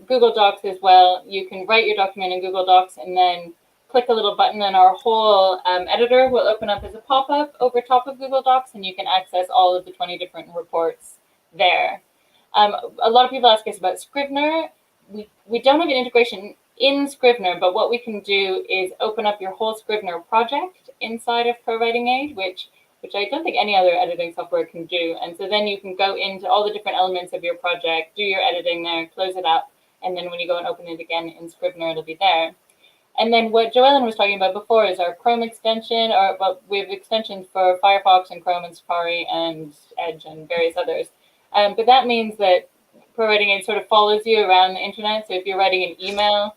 Google Docs as well, you can write your document in Google Docs and then click a little button and our whole editor will open up as a pop-up over top of Google Docs, and you can access all of the 20 different reports there. A lot of people ask us about Scrivener. We don't have an integration in Scrivener, but what we can do is open up your whole Scrivener project inside of ProWritingAid, which I don't think any other editing software can do. And so then you can go into all the different elements of your project, do your editing there, close it up, and then when you go and open it again in Scrivener, it'll be there. And then what JoEllen was talking about before is our Chrome extension, we have extensions for Firefox and Chrome and Safari and Edge and various others. But that means that ProWritingAid sort of follows you around the internet. So if you're writing an email,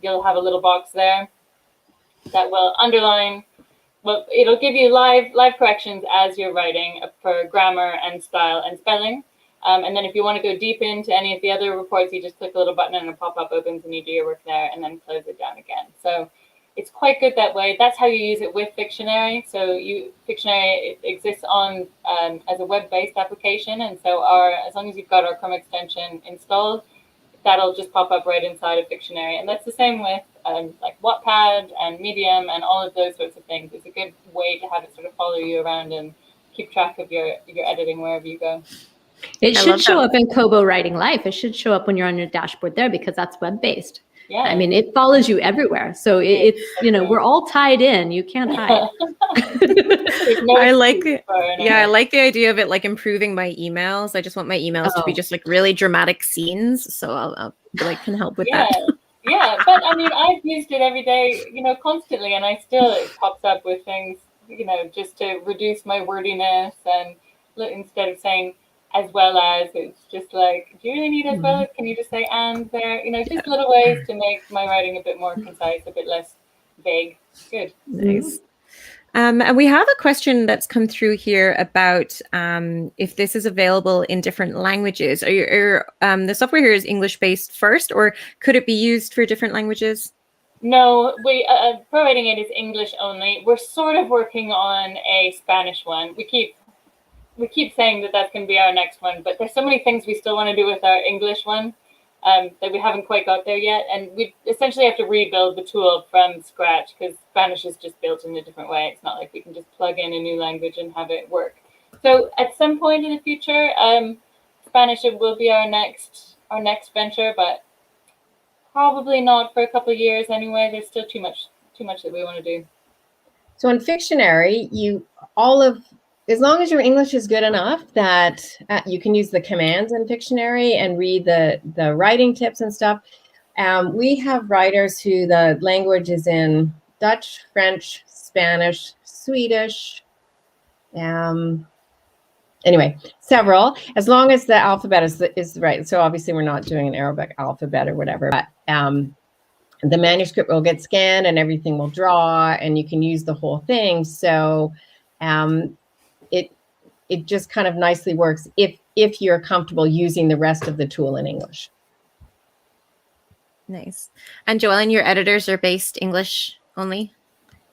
you'll have a little box there that will underline. Well, it'll give you live corrections as you're writing for grammar and style and spelling. And then if you want to go deep into any of the other reports, you just click a little button and a pop-up opens and you do your work there and then close it down again. So it's quite good that way. That's how you use it with Fictionary. So Fictionary exists on as a web-based application. And so as long as you've got our Chrome extension installed, that'll just pop up right inside of Fictionary. And that's the same with like Wattpad and Medium and all of those sorts of things. It's a good way to have it sort of follow you around and keep track of your editing wherever you go. It should show up in Kobo Writing Life. It should show up when you're on your dashboard there because that's web-based. Yeah. I mean, it follows you everywhere. So it's, we're all tied in. You can't hide. I like the idea of it like improving my emails. I just want my emails to be just like really dramatic scenes. So I'll can help with that. Yeah, but I mean, I've used it every day, constantly, and it pops up with things, just to reduce my wordiness, and instead of saying as well as, it's just like, do you really need as well as? Can you just say and there? Just little ways to make my writing a bit more concise, a bit less vague. Good. Nice. And we have a question that's come through here about if this is available in different languages. The software here is English-based first, or could it be used for different languages? No, ProWritingAid is English only. We're sort of working on a Spanish one. We keep saying that that's going to be our next one, but there's so many things we still want to do with our English one. that we haven't quite got there yet. And we essentially have to rebuild the tool from scratch because Spanish is just built in a different way. It's not like we can just plug in a new language and have it work. So at some point in the future, Spanish will be our next venture, but probably not for a couple of years anyway. There's still too much that we want to do. So in Fictionary, as long as your English is good enough that you can use the commands in Fictionary and read the writing tips and stuff. We have writers who the language is in Dutch, French, Spanish, Swedish. Anyway, several, as long as the alphabet is right. So obviously we're not doing an Arabic alphabet or whatever, but the manuscript will get scanned and everything will draw and you can use the whole thing. So it just kind of nicely works if you're comfortable using the rest of the tool in English. Nice. And JoEllen, your editors are based English only?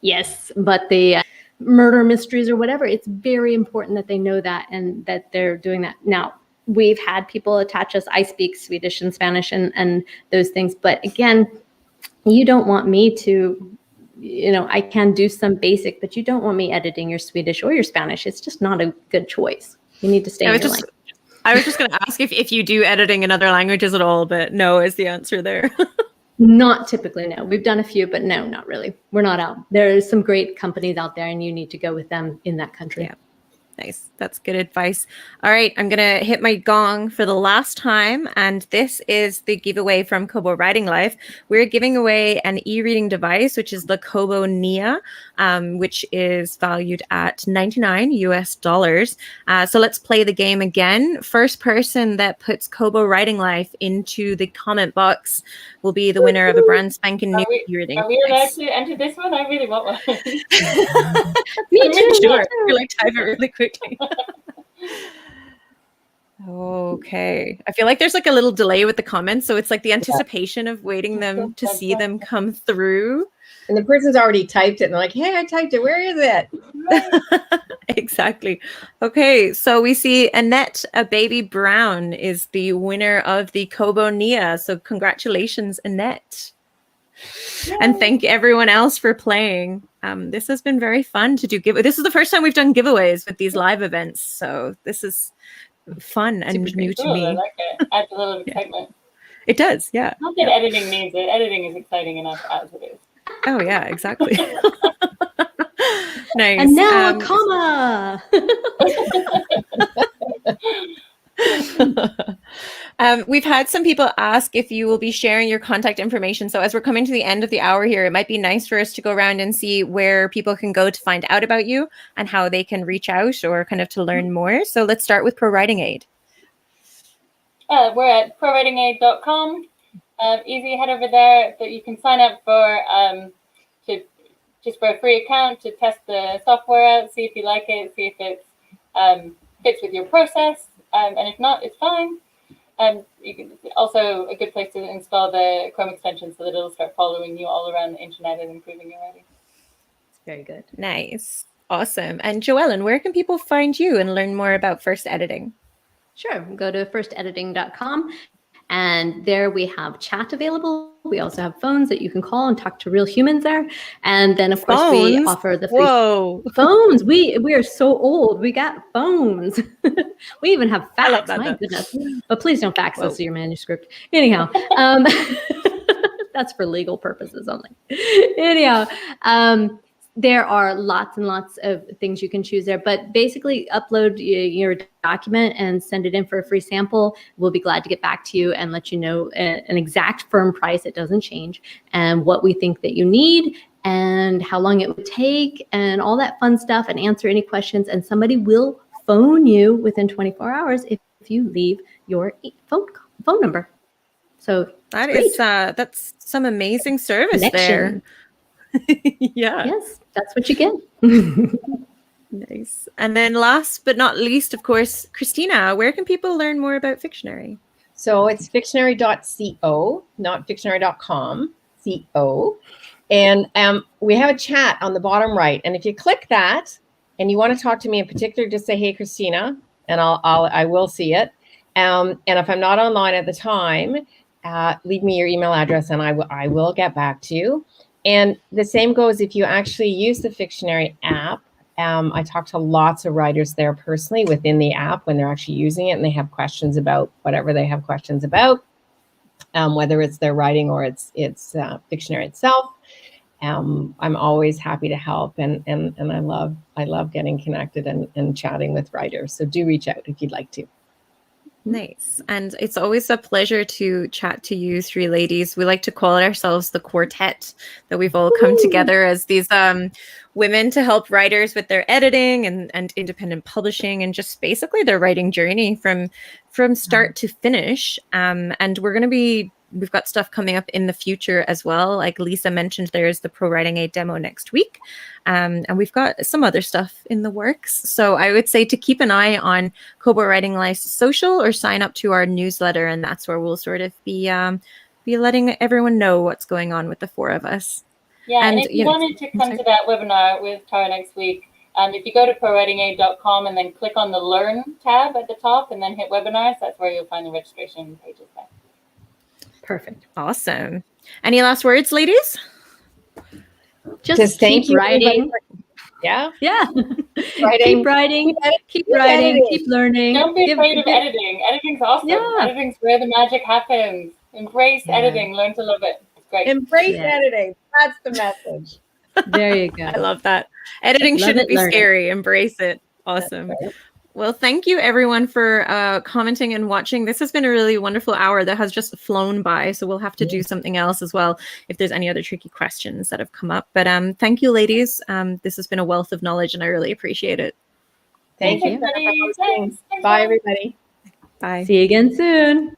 Yes, but the murder mysteries or whatever, it's very important that they know that and that they're doing that. Now, we've had people attach us. I speak Swedish and Spanish and those things. But again, you don't want me to, I can do some basic, but you don't want me editing your Swedish or your Spanish. It's just not a good choice. You need to stay in your language. I was just going to ask if you do editing in other languages at all, but no is the answer there. Not typically, no. We've done a few, but no, not really. We're not out. There's some great companies out there and you need to go with them in that country. Yeah. Nice. That's good advice. All right. I'm going to hit my gong for the last time. And this is the giveaway from Kobo Writing Life. We're giving away an e-reading device, which is the Kobo Nia, which is valued at $99 US. So let's play the game again. First person that puts Kobo Writing Life into the comment box will be the winner of a brand spanking new e-reading device. Are we allowed to enter this one? I really want one. Me too. Sure. You're like, type it really quickly. Okay. I feel like there's like a little delay with the comments. So it's like the anticipation of waiting them to see them come through. And the person's already typed it and they're like, hey, I typed it. Where is it? Exactly. Okay. So we see Annette, a baby Brown, is the winner of the Kobo Nia. So congratulations, Annette. Yay. And thank everyone else for playing. This has been very fun to do. This is the first time we've done giveaways with these live events. So this is fun and new to me. I like it. Adds a little excitement. It does. Yeah. Not that editing needs it. Editing is exciting enough as it is. Oh, yeah, exactly. Nice. And now a comma. We've had some people ask if you will be sharing your contact information. So as we're coming to the end of the hour here, it might be nice for us to go around and see where people can go to find out about you and how they can reach out or kind of to learn more. So let's start with ProWritingAid. We're at ProWritingAid.com. Easy, head over there. But you can sign up for just for a free account to test the software out, see if you like it, see if it fits with your process. And if not, it's fine. You can also a good place to install the Chrome extension so that it'll start following you all around the internet and improving your writing. It's very good. Nice. Awesome. And JoEllen, where can people find you and learn more about first editing? Sure. Go to firstediting.com. And there we have chat available. We also have phones that you can call and talk to real humans there. And then, of course, we offer the free phones. We are so old. We got phones. We even have fax. My goodness. But please don't fax us your manuscript. Anyhow, that's for legal purposes only. Anyhow, there are lots and lots of things you can choose there, but basically upload your document and send it in for a free sample. We'll be glad to get back to you and let you know an exact firm price. It doesn't change, and what we think that you need and how long it would take and all that fun stuff, and answer any questions. And somebody will phone you within 24 hours if you leave your phone number. So that's some amazing service there. Yeah. Yes, that's what you get. Nice. And then last but not least, of course, Kristina, where can people learn more about Fictionary? So it's fictionary.co, not fictionary.com, co. And we have a chat on the bottom right. And if you click that and you want to talk to me in particular, just say, hey, Kristina, and I will see it. And if I'm not online at the time, leave me your email address and I will get back to you. And the same goes if you actually use the Fictionary app. I talk to lots of writers there personally within the app when they're actually using it and they have questions about whatever they have questions about, whether it's their writing or it's Fictionary itself. I'm always happy to help, and I love getting connected and chatting with writers. So do reach out if you'd like to. Nice. And it's always a pleasure to chat to you three ladies. We like to call ourselves the Quartet, that we've all come together as these women to help writers with their editing and independent publishing and just basically their writing journey from start to finish. And we've got stuff coming up in the future as well. Like Lisa mentioned, there's the ProWritingAid demo next week. And we've got some other stuff in the works. So I would say to keep an eye on Kobo Writing Life's social or sign up to our newsletter. And that's where we'll sort of be letting everyone know what's going on with the four of us. Yeah, and if you wanted to come to that webinar with Tara next week, if you go to ProWritingAid.com and then click on the Learn tab at the top and then hit webinars, that's where you'll find the registration pages there. Perfect. Awesome. Any last words, ladies? Just keep writing. Yeah. Keep writing, keep learning. Don't be afraid of editing. Editing's awesome. Yeah. Editing's where the magic happens. Embrace editing. Learn to love it. It's great. Embrace editing. That's the message. There you go. I love that. Editing shouldn't be scary. Embrace it. Awesome. Right. Well, thank you everyone for commenting and watching. This has been a really wonderful hour that has just flown by. So we'll have to do something else as well if there's any other tricky questions that have come up. But thank you, ladies. This has been a wealth of knowledge and I really appreciate it. Thank you. Thanks. Bye, everybody. Bye. See you again soon.